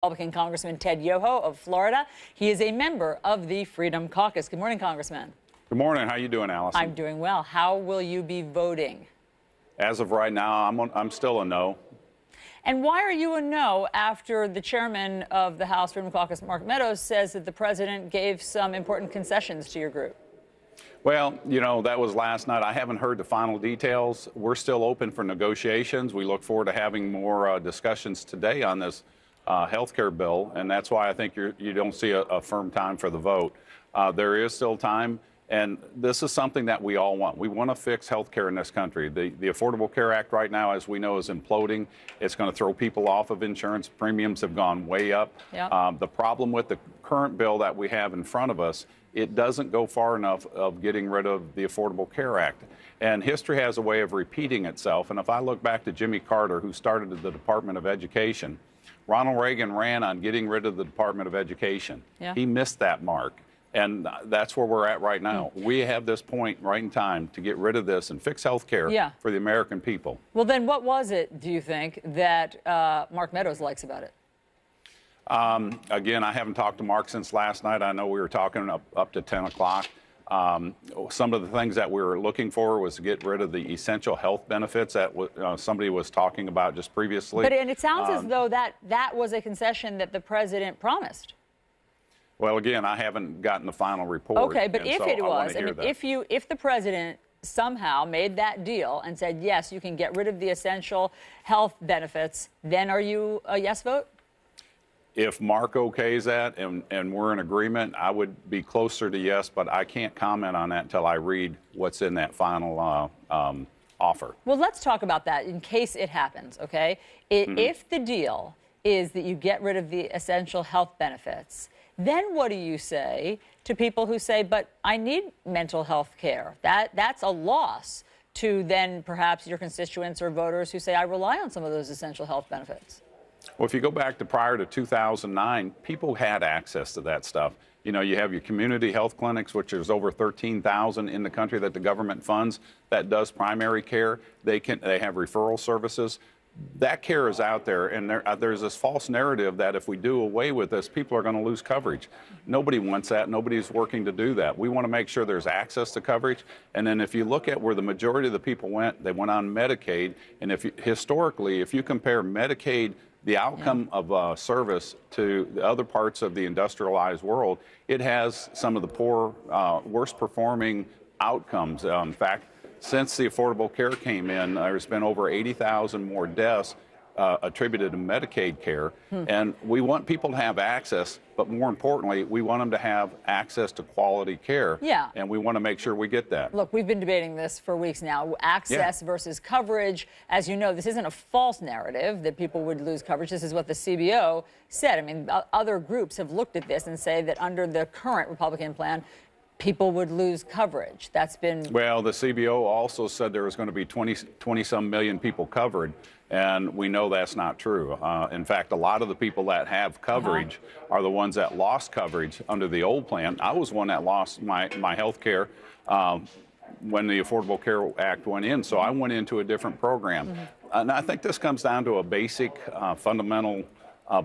Republican Congressman Ted Yoho of Florida. He is a member of the Freedom Caucus. Good morning, Congressman. Good morning. How you doing, Allison? I'm doing well. How will you be voting? As of right now, I'm still a no. And why are you a no after the chairman of the House Freedom Caucus, Mark Meadows, says that the president gave some important concessions to your group? Well, you know, that was last night. I haven't heard the final details. We're still open for negotiations. We look forward to having more discussions today on this health care bill, and that's why I think you don't see a firm time for the vote. There is still time, and this is something that we all want. We want to fix health care in this country. The Affordable Care Act right now, as we know, is imploding. It's going to throw people off of insurance. Premiums have gone way up. Yep. The problem with the current bill that we have in front of us, it doesn't go far enough of getting rid of the Affordable Care Act. And history has a way of repeating itself. And if I look back to Jimmy Carter, who started the Department of Education, Ronald Reagan ran on getting rid of the Department of Education. Yeah. He missed that mark. And that's where we're at right now. We have this point right in time to get rid of this and fix health care for the American people. Well, then what was it, do you think, that Mark Meadows likes about it? Again, I haven't talked to Mark since last night. I know we were talking up to 10 o'clock. Some of the things that we were looking for was to get rid of the essential health benefits that somebody was talking about just previously. And it sounds as though that was a concession that the president promised. Well, again, I haven't gotten the final report. Okay, but if it was, I mean, that. if the president somehow made that deal and said, yes, you can get rid of the essential health benefits, then are you a yes vote? If Mark okays that and we're in agreement, I would be closer to yes, but I can't comment on that until I read what's in that final offer. Well, let's talk about that in case it happens, okay? If the deal is that you get rid of the essential health benefits, then what do you say to people who say, but I need mental health care? That's a loss to then perhaps your constituents or voters who say, I rely on some of those essential health benefits. Well, if you go back to prior to 2009, people had access to that stuff. You know, you have your community health clinics, which is over 13,000 in the country that the government funds that does primary care. They have referral services. That care is out there, and there's this false narrative that if we do away with this, people are going to lose coverage. Nobody wants that. Nobody's working to do that. We want to make sure there's access to coverage. And then if you look at where the majority of the people went, they went on Medicaid. And historically, if you compare Medicaid, the outcome of service to the other parts of the industrialized world, it has some of the poor, worst performing outcomes. In fact, since the Affordable Care came in, there's been over 80,000 more deaths attributed to Medicaid care. And we want people to have access, but more importantly, we want them to have access to quality care. Yeah. And we want to make sure we get that. Look, we've been debating this for weeks now. Access versus coverage. As you know, this isn't a false narrative that people would lose coverage. This is what the CBO said. I mean, other groups have looked at this and say that under the current Republican plan, people would lose coverage. That's been... Well, the CBO also said there was going to be 20-some million people covered, and we know that's not true. In fact, a lot of the people that have coverage are the ones that lost coverage under the old plan. I was one that lost my health care when the Affordable Care Act went in, so I went into a different program. And I think this comes down to a basic, fundamental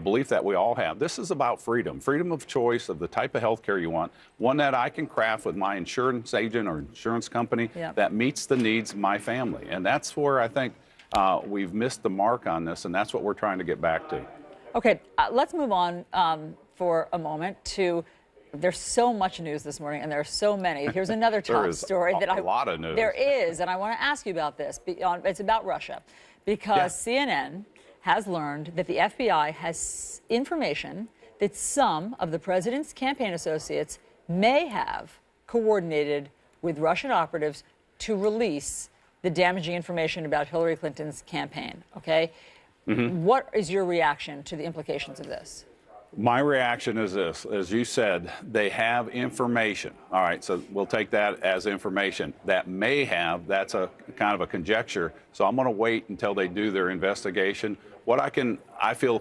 belief that we all have. This is about freedom of choice of the type of health care you want, one that I can craft with my insurance agent or insurance company that meets the needs of my family. And that's where I think we've missed the mark on this, and that's what we're trying to get back to. Okay, let's move on for a moment to, there's so much news this morning, and there are so many. Here's another top story that a lot of news. There is, and I want to ask you about this. It's about Russia, because CNN has learned that the FBI has information that some of the president's campaign associates may have coordinated with Russian operatives to release the damaging information about Hillary Clinton's campaign, okay? What is your reaction to the implications of this? My reaction is this. As you said, they have information. All right, so we'll take that as information. That may have, that's a kind of a conjecture. So I'm going to wait until they do their investigation. What I feel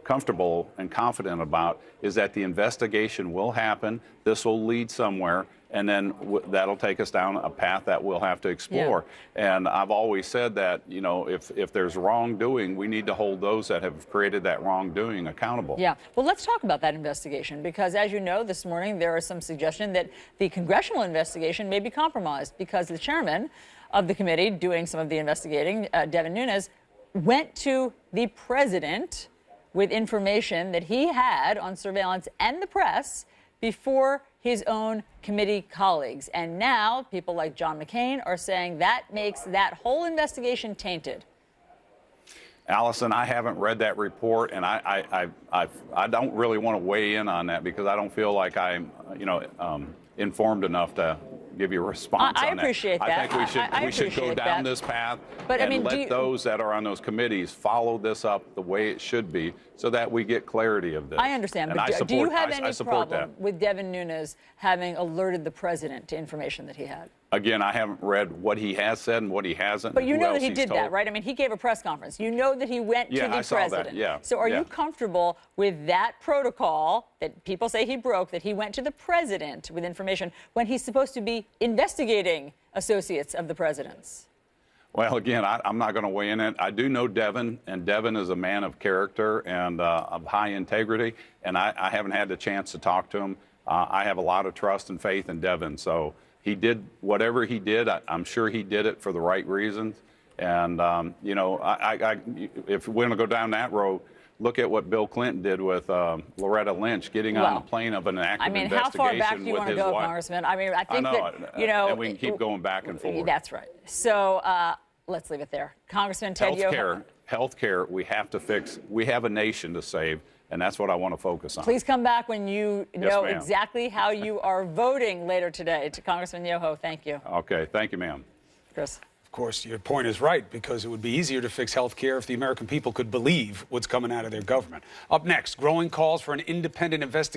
comfortable and confident about is that the investigation will happen. This will lead somewhere, and then that'll take us down a path that we'll have to explore. Yeah. And I've always said that, you know, if there's wrongdoing, we need to hold those that have created that wrongdoing accountable. Yeah. Well, let's talk about that investigation, because as you know, this morning there is some suggestion that the congressional investigation may be compromised because the chairman of the committee doing some of the investigating, Devin Nunes, went to the president with information that he had on surveillance and the press before his own committee colleagues. And now people like John McCain are saying that makes that whole investigation tainted. Allison, I haven't read that report, and I don't really want to weigh in on that because I don't feel like I'm, informed enough to give you a response on that. I appreciate that. I think we should go down this path and let those that are on those committees follow this up the way it should be so that we get clarity of this. I understand, but do you have any problem with Devin Nunes having alerted the president to information that he had? Again, I haven't read what he has said and what he hasn't. But you know that he did that, right? I mean, he gave a press conference. You know that he went to the president. Saw that. Yeah. So are you comfortable with that protocol that people say he broke, that he went to the president with information when he's supposed to be investigating associates of the president's? Well, again, I'm not going to weigh in it. I do know Devin, and Devin is a man of character and of high integrity, and I haven't had the chance to talk to him. I have a lot of trust and faith in Devin, so he did whatever he did. I'm sure he did it for the right reasons. And, if we're going to go down that road, look at what Bill Clinton did with Loretta Lynch, getting on the plane of an active investigation. How far back do you want to go, Congressman? I mean, I think and we can keep going back and forth. That's right. So let's leave it there. Congressman Ted Yoho. Healthcare, we have to fix. We have a nation to save, and that's what I want to focus on. Please come back when you know exactly how you are voting later today. To Congressman Yoho, thank you. Okay, thank you, ma'am. Chris. Of course, your point is right, because it would be easier to fix health care if the American people could believe what's coming out of their government. Up next, growing calls for an independent investigation